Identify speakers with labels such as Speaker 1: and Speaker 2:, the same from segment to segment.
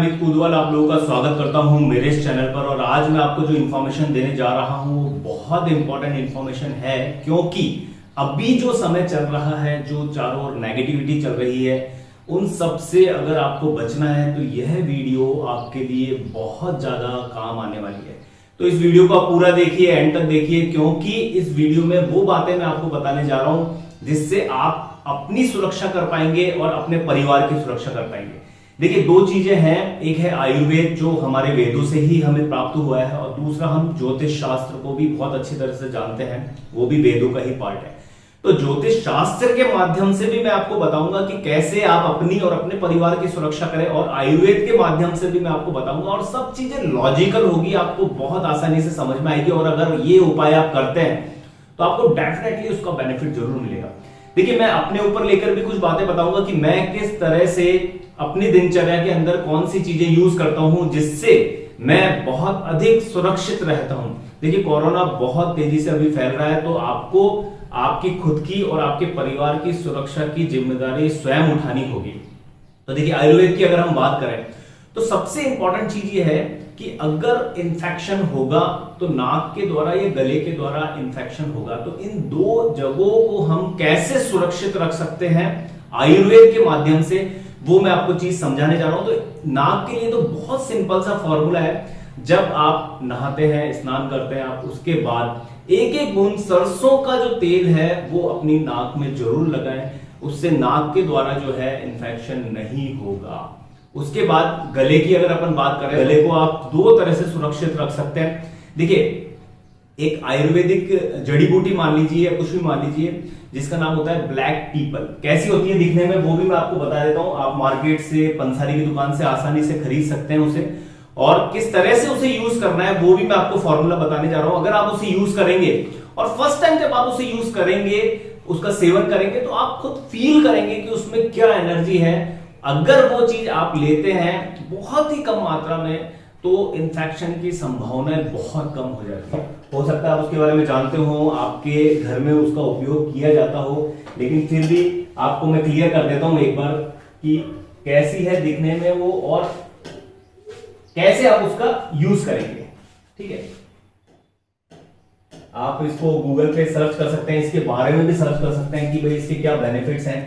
Speaker 1: अमित कुदवाल आप लोगों का स्वागत करता हूं मेरे इस चैनल पर। और आज मैं आपको जो इन्फॉर्मेशन देने जा रहा हूं वो बहुत इंपॉर्टेंट इन्फॉर्मेशन है, क्योंकि अभी जो समय चल रहा है, जो चारों ओर नेगेटिविटी चल रही है, उन सब से अगर आपको बचना है तो यह वीडियो आपके लिए बहुत ज्यादा काम आने वाली है। तो इस वीडियो को आप पूरा देखिए, एंड तक देखिए, क्योंकि इस वीडियो में वो बातें मैं आपको बताने जा रहा हूं जिससे आप अपनी सुरक्षा कर पाएंगे और अपने परिवार की सुरक्षा कर पाएंगे। देखिए, दो चीजें हैं, एक है आयुर्वेद जो हमारे वेदों से ही हमें प्राप्त हुआ है, और दूसरा हम ज्योतिष शास्त्र को भी बहुत अच्छी तरह से जानते हैं, वो भी वेदों का ही पार्ट है। तो ज्योतिष शास्त्र के माध्यम से भी मैं आपको बताऊंगा कि कैसे आप अपनी और अपने परिवार की सुरक्षा करें, और आयुर्वेद के माध्यम से भी मैं आपको बताऊंगा, और सब चीजें लॉजिकल होगी, आपको बहुत आसानी से समझ में आएगी। और अगर ये उपाय आप करते हैं तो आपको डेफिनेटली उसका बेनिफिट जरूर मिलेगा। देखिए, मैं अपने ऊपर लेकर भी कुछ बातें बताऊंगा कि मैं किस तरह से अपनी दिनचर्या के अंदर कौन सी चीजें यूज करता हूं जिससे मैं बहुत अधिक सुरक्षित रहता हूं। देखिए, कोरोना बहुत तेजी से अभी फैल रहा है, तो आपको आपकी खुद की और आपके परिवार की सुरक्षा की जिम्मेदारी स्वयं उठानी होगी। तो देखिए, आयुर्वेद की अगर हम बात करें तो सबसे इंपॉर्टेंट चीज ये है कि अगर इंफेक्शन होगा तो नाक के द्वारा या गले के द्वारा इंफेक्शन होगा, तो इन दो जगहों को हम कैसे सुरक्षित रख सकते हैं आयुर्वेद के माध्यम से, वो मैं आपको चीज समझाने जा रहा हूं। तो नाक के लिए तो बहुत सिंपल सा फॉर्मूला है। जब आप नहाते हैं, स्नान करते हैं, आप उसके बाद एक एक बूंद सरसों का जो तेल है वो अपनी नाक में जरूर लगाएं। उससे नाक के द्वारा जो है इंफेक्शन नहीं होगा। उसके बाद गले की अगर अपन बात करें, गले को आप दो तरह से सुरक्षित रख सकते हैं। देखिए, एक आयुर्वेदिक जड़ी बूटी मान लीजिए या कुछ भी मान लीजिए जिसका नाम होता है ब्लैक पीपल। कैसी होती है दिखने में वो भी मैं आपको बता देता हूं। आप मार्केट से, पंसारी की दुकान से आसानी से खरीद सकते हैं उसे, और किस तरह से उसे यूज करना है वो भी मैं आपको फॉर्मूला बताने जा रहा हूं। अगर आप उसे यूज करेंगे और फर्स्ट टाइम जब आप उसे यूज करेंगे, उसका सेवन करेंगे, तो आप खुद फील करेंगे कि उसमें क्या एनर्जी है। अगर वो चीज आप लेते हैं बहुत ही कम मात्रा में तो इन्फेक्शन की संभावनाएं बहुत कम हो जाती है। हो सकता है आप उसके बारे में जानते हो, आपके घर में उसका उपयोग किया जाता हो, लेकिन फिर भी आपको मैं क्लियर कर देता हूं एक बार कि कैसी है दिखने में वो और कैसे आप उसका यूज करेंगे। ठीक है, आप इसको गूगल पे सर्च कर सकते हैं, इसके बारे में भी सर्च कर सकते हैं कि भाई इसके क्या बेनिफिट्स हैं,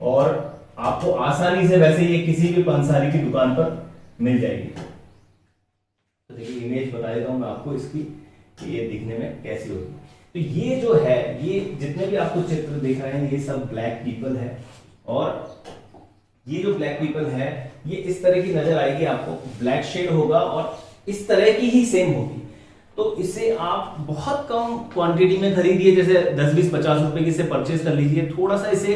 Speaker 1: और आपको आसानी से वैसे ये किसी भी पंसारी की दुकान पर मिल जाएगी। तो देखिए, इमेज बता देता हूं मैं आपको इसकी कि ये दिखने में कैसी होगी। तो ये जो है, ये जितने भी आपको चित्र दिख रहे हैं ये सब ब्लैक पीपल है, और ये जो ब्लैक पीपल है ये इस तरह की नजर आएगी आपको। ब्लैक शेड होगा और इस तरह की ही सेम होगी। तो इसे आप बहुत कम क्वांटिटी में खरीदिए, जैसे 10, 20, 50 रुपए की इसे परचेज कर लीजिए। थोड़ा सा इसे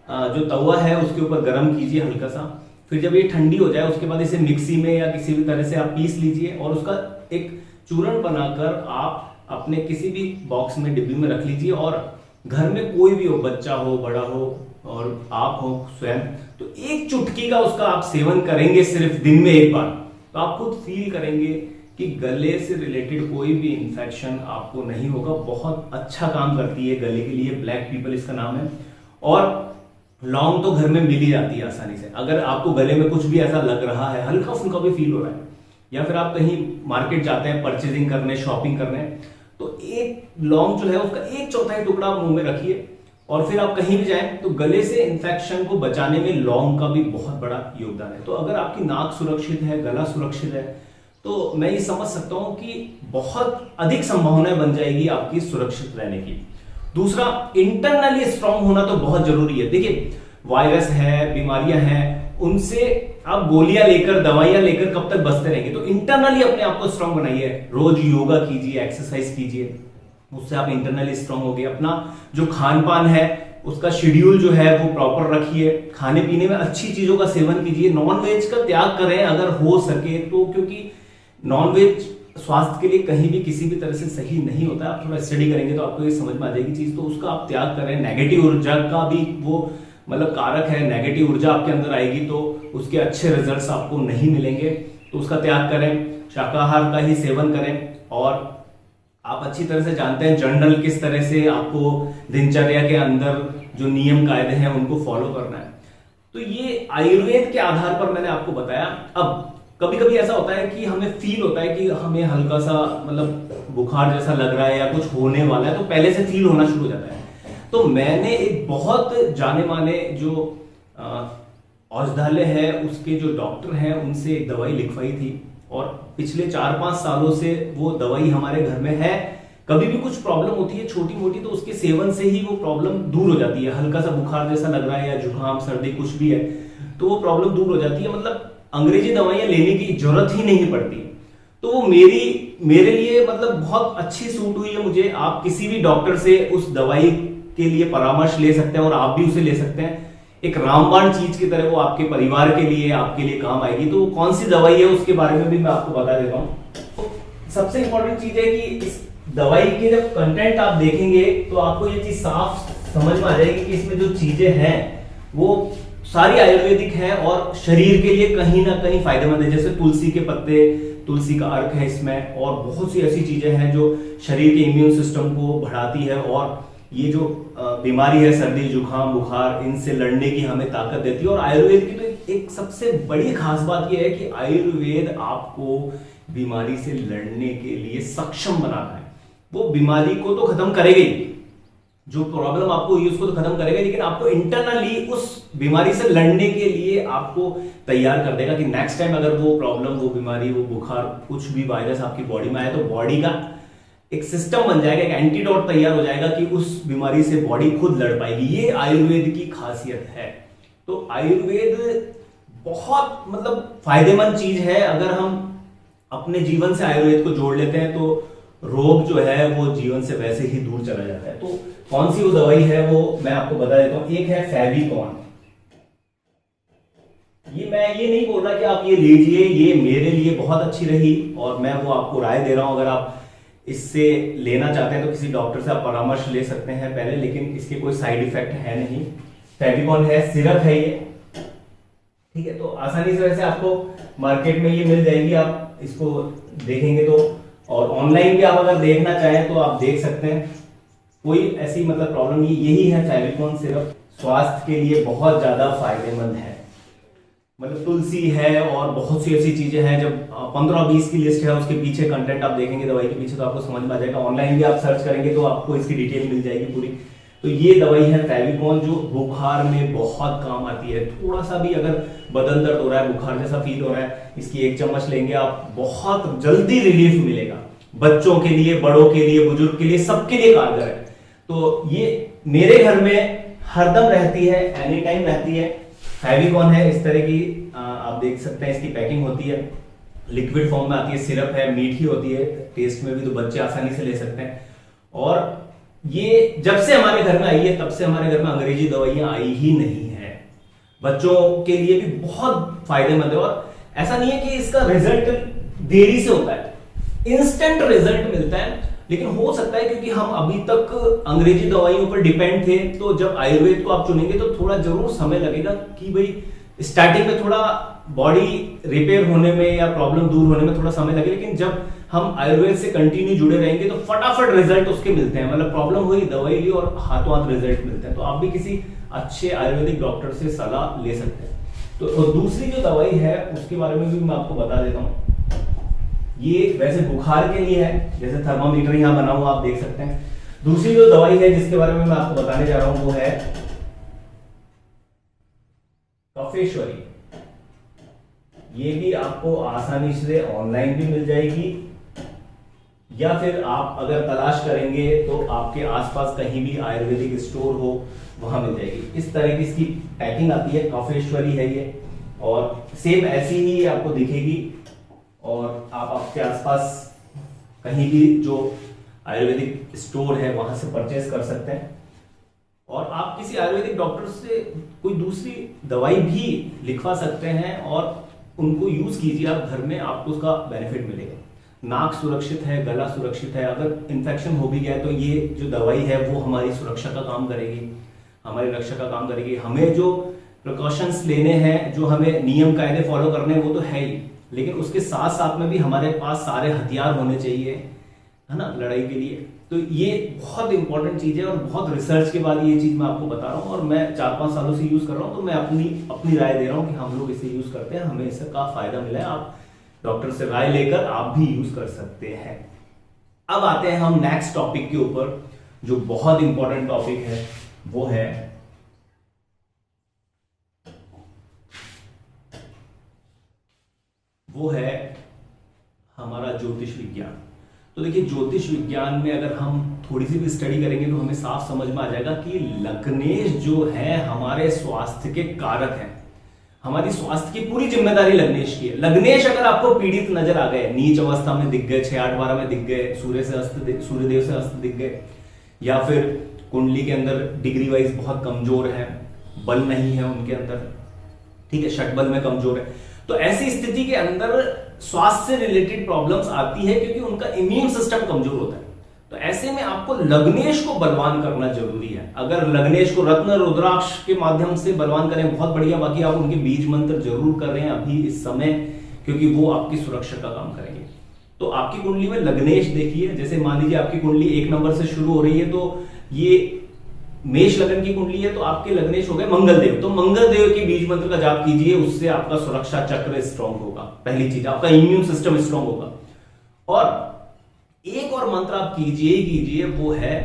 Speaker 1: जो तवा है उसके ऊपर गर्म कीजिए हल्का सा, फिर जब ये ठंडी हो जाए उसके बाद इसे मिक्सी में या किसी भी तरह से आप पीस लीजिए, और उसका एक चूर्ण बनाकर आप अपने किसी भी बॉक्स में, डिब्बी में रख लीजिए। और घर में कोई भी हो, बच्चा हो, बड़ा हो, और आप हो स्वयं, तो एक चुटकी का उसका आप सेवन करेंगे सिर्फ दिन में एक बार, तो आप खुद फील करेंगे कि गले से रिलेटेड कोई भी इंफेक्शन आपको नहीं होगा। बहुत अच्छा काम करती है गले के लिए, ब्लैक पीपल इसका नाम है। और लौंग तो घर में मिल ही जाती है आसानी से। अगर आपको गले में कुछ भी ऐसा लग रहा है, हल्का फुल्का भी फील हो रहा है, या फिर आप कहीं मार्केट जाते हैं परचेजिंग करने, शॉपिंग करने, तो एक लौंग जो है उसका 1/4 टुकड़ा आप मुंह में रखिए, और फिर आप कहीं भी जाएं तो गले से इंफेक्शन को बचाने में लौंग का भी बहुत बड़ा योगदान है। तो अगर आपकी नाक सुरक्षित है, गला सुरक्षित है, तो मैं ये समझ सकता हूं कि बहुत अधिक संभावनाएं बन जाएगी आपकी सुरक्षित रहने की। दूसरा, इंटरनली स्ट्रांग होना तो बहुत जरूरी है। देखिए, वायरस है, बीमारियां हैं, उनसे आप गोलियां लेकर, दवाइयां लेकर कब तक बचते रहेंगे। तो इंटरनली अपने आप को स्ट्रांग बनाइए। रोज योगा कीजिए, एक्सरसाइज कीजिए, उससे आप इंटरनली स्ट्रांग हो गए। अपना जो खान पान है उसका शेड्यूल जो है वो प्रॉपर रखिए। खाने पीने में अच्छी चीजों का सेवन कीजिए। नॉन वेज का त्याग करें अगर हो सके तो, क्योंकि नॉन वेज स्वास्थ्य के लिए कहीं भी किसी भी तरह से सही नहीं होता। आप थोड़ा स्टडी करेंगे तो आपको ये समझ में आ जाएगी चीज, तो उसका आप त्याग करें। नेगेटिव ऊर्जा का भी वो मतलब कारक है, नेगेटिव ऊर्जा आपके अंदर आएगी तो उसके अच्छे रिजल्ट्स आपको नहीं मिलेंगे, तो उसका त्याग करें। शाकाहार का ही सेवन करें, और आप अच्छी तरह से जानते हैं जर्नल किस तरह से आपको दिनचर्या के अंदर जो नियम कायदे हैं उनको फॉलो करना है। तो ये आयुर्वेद के आधार पर मैंने आपको बताया। अब कभी कभी ऐसा होता है कि हमें फील होता है कि हमें हल्का सा मतलब बुखार जैसा लग रहा है या कुछ होने वाला है, तो पहले से फील होना शुरू हो जाता है। तो मैंने एक बहुत जाने माने जो औषधालय है उसके जो डॉक्टर हैं उनसे एक दवाई लिखवाई थी, और पिछले 4-5 सालों से वो दवाई हमारे घर में है। कभी भी कुछ प्रॉब्लम होती है छोटी मोटी, तो उसके सेवन से ही वो प्रॉब्लम दूर हो जाती है। हल्का सा बुखार जैसा लग रहा है या जुकाम सर्दी कुछ भी है तो वो प्रॉब्लम दूर हो जाती है, मतलब अंग्रेजी दवाइयां लेने की जरूरत ही नहीं पड़ती। तो वो मेरे लिए मतलब बहुत अच्छी सूट हुई है मुझे। आप किसी भी डॉक्टर से उस दवाई के लिए परामर्श ले सकते हैं और आप भी उसे ले सकते हैं। एक रामबाण चीज की तरह वो आपके परिवार के लिए आपके लिए काम आएगी। तो कौन सी दवाई है उसके बारे में भी मैं आपको बता देता हूँ। तो सबसे इंपॉर्टेंट चीज है कि इस दवाई के जब कंटेंट आप देखेंगे तो आपको ये चीज साफ समझ में आ जाएगी कि इसमें जो चीजें हैं वो सारी आयुर्वेदिक है और शरीर के लिए कहीं ना कहीं फायदेमंद है। जैसे तुलसी के पत्ते, तुलसी का अर्क है इसमें, और बहुत सी ऐसी चीजें हैं जो शरीर के इम्यून सिस्टम को बढ़ाती है, और ये जो बीमारी है सर्दी जुकाम बुखार इनसे लड़ने की हमें ताकत देती है। और आयुर्वेद की तो एक सबसे बड़ी खास बात यह है कि आयुर्वेद आपको बीमारी से लड़ने के लिए सक्षम बनाता है। वो बीमारी को तो खत्म करेगा ही, जो प्रॉब्लम आपको हुई उसको तो खत्म करेगा, लेकिन आपको इंटरनली उस बीमारी से लड़ने के लिए आपको तैयार कर देगा कि नेक्स्ट टाइम अगर वो प्रॉब्लम वो बीमारी वो बुखार कुछ भी वायरस आपकी बॉडी में आए तो बॉडी का एक सिस्टम बन जाएगा, एक एंटीडोट तैयार हो जाएगा कि उस बीमारी से बॉडी खुद लड़ पाएगी। ये आयुर्वेद की खासियत है। तो आयुर्वेद बहुत मतलब फायदेमंद चीज है। अगर हम अपने जीवन से आयुर्वेद को जोड़ लेते हैं तो रोग जो है वो जीवन से वैसे ही दूर चला जाता है। तो कौन सी वो दवाई है वो मैं आपको बता देता हूं। एक है फेविकॉन। मैं ये नहीं बोल रहा कि आप ये लीजिए, ये मेरे लिए बहुत अच्छी रही और मैं वो आपको राय दे रहा हूं। अगर आप इससे लेना चाहते हैं तो किसी डॉक्टर से आप परामर्श ले सकते हैं पहले, लेकिन इसके कोई साइड इफेक्ट है नहीं। फेविकॉन है, सिरप है ये, ठीक है। तो आसानी से वैसे आपको मार्केट में ये मिल जाएगी, आप इसको देखेंगे तो। और ऑनलाइन भी आप अगर देखना चाहें तो आप देख सकते हैं, कोई ऐसी मतलब प्रॉब्लम नहीं। यही है फेविकॉन सिरप, स्वास्थ्य के लिए बहुत ज्यादा फायदेमंद है। मतलब तुलसी है और बहुत सी ऐसी चीजें हैं। जब 15-20 की लिस्ट है, उसके पीछे कंटेंट आप देखेंगे दवाई के पीछे तो आपको समझ में आ जाएगा। ऑनलाइन भी आप सर्च करेंगे तो आपको इसकी डिटेल मिल जाएगी पूरी। तो ये दवाई है फेविकॉन, जो बुखार में बहुत काम आती है। थोड़ा सा भी अगर बदन दर्द हो रहा है, बुखार जैसा फील हो रहा है, इसकी 1 चम्मच लेंगे आप, बहुत जल्दी रिलीफ मिलेगा। बच्चों के लिए, बड़ों के लिए, बुजुर्ग के लिए, सबके लिए कारगर है। तो ये मेरे घर में हरदम रहती है, एनी टाइम रहती है। फेविकॉन है इस तरह की, आप देख सकते हैं। इसकी पैकिंग होती है, लिक्विड फॉर्म में आती है, सिरप है, मीठी होती है टेस्ट में भी, तो बच्चे आसानी से ले सकते हैं। और ये जब से हमारे घर में आई है तब से हमारे घर में अंग्रेजी दवाइयां आई ही नहीं है। बच्चों के लिए भी बहुत फायदेमंद है। और ऐसा नहीं है कि इसका रिजल्ट देरी से होता है, इंस्टेंट रिजल्ट मिलता है। लेकिन हो सकता है क्योंकि हम अभी तक अंग्रेजी दवाइयों पर डिपेंड थे, तो जब आयुर्वेद को आप चुनेंगे तो थोड़ा जरूर समय लगेगा कि भाई स्टार्टिंग में थोड़ा बॉडी रिपेयर होने में या प्रॉब्लम दूर होने में थोड़ा समय लगेगा। लेकिन जब हम आयुर्वेद से कंटिन्यू जुड़े रहेंगे तो फटाफट रिजल्ट उसके मिलते हैं। मतलब प्रॉब्लम हुई, दवाई ली और हाथों हाथ रिजल्ट मिलते हैं। तो आप भी किसी अच्छे आयुर्वेदिक डॉक्टर से सलाह ले सकते हैं। तो दूसरी जो दवाई है उसके बारे में भी मैं आपको बता देता हूँ। ये वैसे बुखार के लिए है, जैसे थर्मामीटर यहां बना हुआ आप देख सकते हैं। दूसरी जो दवाई है जिसके बारे में मैं आपको बताने जा रहा हूं वो है कफेश्वरी। ये भी आपको आसानी से ऑनलाइन भी मिल जाएगी, या फिर आप अगर तलाश करेंगे तो आपके आसपास कहीं भी आयुर्वेदिक स्टोर हो वहां मिल जाएगी। इस तरह की इसकी पैकिंग आती है, कफेश्वरी है ये, और सेम ऐसी ही आपको दिखेगी। और आप आपके आसपास कहीं भी जो आयुर्वेदिक स्टोर है वहां से परचेज कर सकते हैं। और आप किसी आयुर्वेदिक डॉक्टर से कोई दूसरी दवाई भी लिखवा सकते हैं और उनको यूज कीजिए आप घर में, आपको उसका बेनिफिट मिलेगा। नाक सुरक्षित है, गला सुरक्षित है। अगर इन्फेक्शन हो भी गया तो ये जो दवाई है वो हमारी सुरक्षा का काम करेगी, हमारी रक्षा का काम करेगी। हमें जो प्रिकॉशंस लेने हैं, जो हमें नियम कायदे फॉलो करने हैं वो तो है ही, लेकिन उसके साथ साथ में भी हमारे पास सारे हथियार होने चाहिए, है ना, लड़ाई के लिए। तो ये बहुत इंपॉर्टेंट चीज है और बहुत रिसर्च के बाद ये चीज मैं आपको बता रहा हूँ, और मैं 4-5 सालों से यूज कर रहा हूँ, तो मैं अपनी राय दे रहा हूँ कि हम लोग इसे यूज करते हैं, हमें इसका फायदा मिला है। आप डॉक्टर से राय लेकर आप भी यूज कर सकते हैं। अब आते हैं हम नेक्स्ट टॉपिक के ऊपर, जो बहुत इंपॉर्टेंट टॉपिक है, वो है हमारा ज्योतिष विज्ञान। तो देखिए, ज्योतिष विज्ञान में अगर हम थोड़ी सी भी स्टडी करेंगे तो हमें साफ समझ में आ जाएगा कि लग्नेश जो है हमारे स्वास्थ्य के कारक हैं। हमारी स्वास्थ्य की पूरी जिम्मेदारी लग्नेश की है। लग्नेश अगर आपको पीड़ित नजर आ गए, नीच अवस्था में दिख गए, 6-8-12 में दिख गए, सूर्यदेव से अस्त दिख गए, या फिर कुंडली के अंदर डिग्री वाइज बहुत कमजोर है, बल नहीं है उनके अंदर, ठीक है, षटबल में कमजोर है, तो ऐसी स्थिति के अंदर स्वास्थ्य से रिलेटेड प्रॉब्लम्स आती है क्योंकि उनका इम्यून सिस्टम कमजोर होता है। तो ऐसे में आपको लग्नेश को बलवान करना जरूरी है। अगर लग्नेश को रत्न रुद्राक्ष के माध्यम से बलवान करें बहुत बढ़िया, बाकी आप उनके बीज मंत्र जरूर करें अभी इस समय, क्योंकि वो आपकी सुरक्षा का काम करेंगे। तो आपकी कुंडली में लग्नेश देखिए, जैसे मान लीजिए आपकी कुंडली 1 नंबर से शुरू हो रही है, तो ये मेष लगन की कुंडली है, तो आपके लग्नेश हो गए मंगल देव। तो मंगल देव के बीज मंत्र का जाप कीजिए, उससे आपका सुरक्षा चक्र स्ट्रांग होगा। पहली चीज, आपका इम्यून सिस्टम स्ट्रांग होगा। और एक और मंत्र आप कीजिए, वो है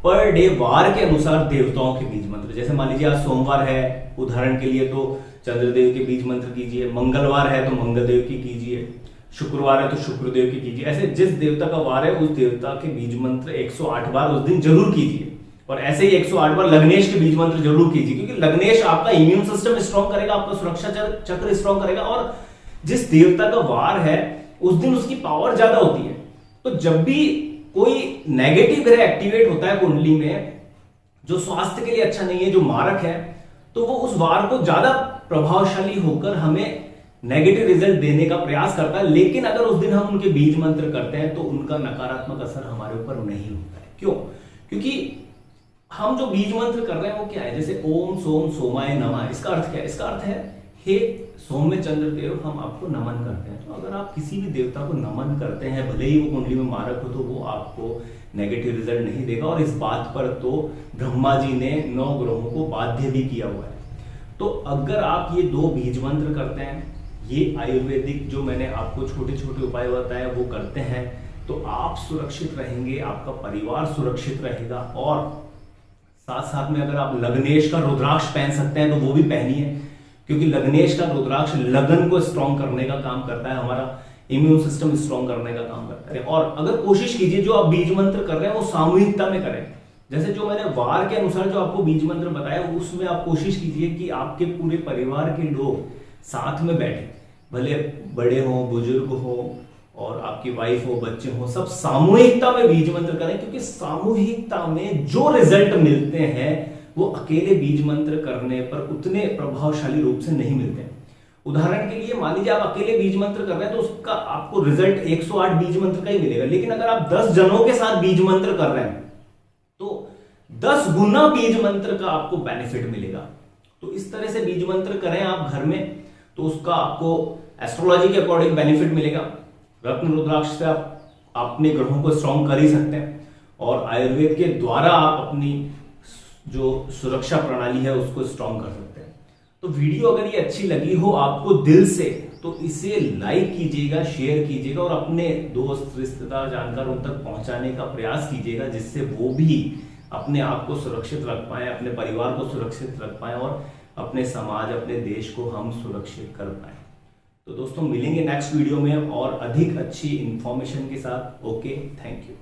Speaker 1: पर डे वार के अनुसार देवताओं के बीज मंत्र। जैसे मान लीजिए आज सोमवार है उदाहरण के लिए, तो चंद्रदेव के बीज मंत्र कीजिए, मंगलवार है तो मंगलदेव की कीजिए, शुक्रवार है तो शुक्रदेव की कीजिए। ऐसे जिस देवता का वार है उस देवता के बीज मंत्र 108 बार उस दिन जरूर कीजिए। और ऐसे ही 108 बार लग्नेश के बीज मंत्र जरूर कीजिए, क्योंकि लग्नेश आपका इम्यून सिस्टम स्ट्रांग करेगा, आपका सुरक्षा चक्र स्ट्रांग करेगा, और जिस देवता का वार है उस दिन उसकी पावर ज्यादा होती है। तो जब भी कोई नेगेटिव ग्रह एक्टिवेट होता है कुंडली में, जो स्वास्थ्य के लिए अच्छा नहीं है, जो मारक है, तो वो उस वार को ज्यादा प्रभावशाली होकर हमें नेगेटिव रिजल्ट देने का प्रयास करता है। लेकिन अगर उस दिन हम उनके बीज मंत्र करते हैं तो उनका नकारात्मक असर हमारे ऊपर नहीं होता है। क्यों? क्योंकि हम जो बीज मंत्र कर रहे हैं वो क्या है, जैसे ओम सोम सोमाय नमः, इसका अर्थ क्या है? इसका अर्थ है हे सौम्य चंद्रदेव, हम आपको नमन करते हैं। तो अगर आप किसी भी देवता को नमन करते हैं, भले ही वो कुंडली में मारक हो, तो वो आपको नेगेटिव रिजल्ट नहीं देगा। और इस बात पर तो ब्रह्मा जी ने 9 ग्रहों को बाध्य भी किया हुआ है। तो अगर आप ये 2 बीज मंत्र करते हैं, ये आयुर्वेदिक जो मैंने आपको छोटे छोटे उपाय बताए वो करते हैं, तो आप सुरक्षित रहेंगे, आपका परिवार सुरक्षित रहेगा। और साथ साथ में अगर आप लग्नेश का रुद्राक्ष पहन सकते हैं तो वो भी पहनिए, क्योंकि लग्नेश का रुद्राक्ष लगन को स्ट्रॉन्ग करने का काम करता है, हमारा इम्यून सिस्टम स्ट्रॉन्ग करने का काम करता है। और अगर कोशिश कीजिए जो आप बीज मंत्र कर रहे हैं वो सामूहिकता में करें। जैसे जो मैंने वार के अनुसार जो आपको बीज मंत्र बताया, उसमें आप कोशिश कीजिए कि आपके पूरे परिवार के लोग साथ में बैठे, भले बड़े हो, बुजुर्ग हो, और आपकी वाइफ हो, बच्चे हो, सब सामूहिकता में बीज मंत्र करें, क्योंकि सामूहिकता में जो रिजल्ट मिलते हैं वो अकेले बीज मंत्र करने पर उतने प्रभावशाली रूप से नहीं मिलते हैं। उदाहरण के लिए मान लीजिए आप अकेले बीज मंत्र कर रहे हैं तो उसका आपको रिजल्ट 108 बीज मंत्र का ही मिलेगा। लेकिन अगर आप 10 जनों के साथ बीज मंत्र कर रहे हैं तो 10 गुना बीज मंत्र का आपको बेनिफिट मिलेगा। तो इस तरह से बीज मंत्र करें आप घर में, तो उसका आपको एस्ट्रोलॉजी के अकॉर्डिंग बेनिफिट मिलेगा। रत्न रुद्राक्ष से आप अपने ग्रहों को स्ट्रॉन्ग कर ही सकते हैं, और आयुर्वेद के द्वारा आप अपनी जो सुरक्षा प्रणाली है उसको स्ट्रॉन्ग कर सकते हैं। तो वीडियो अगर ये अच्छी लगी हो आपको दिल से, तो इसे लाइक कीजिएगा, शेयर कीजिएगा, और अपने दोस्त, रिश्तेदार, जानकार उन तक पहुंचाने का प्रयास कीजिएगा, जिससे वो भी अपने आप को सुरक्षित रख पाए, अपने परिवार को सुरक्षित रख पाए, और अपने समाज, अपने देश को हम सुरक्षित कर पाए। तो दोस्तों, मिलेंगे नेक्स्ट वीडियो में और अधिक अच्छी इंफॉर्मेशन के साथ। Okay, thank you.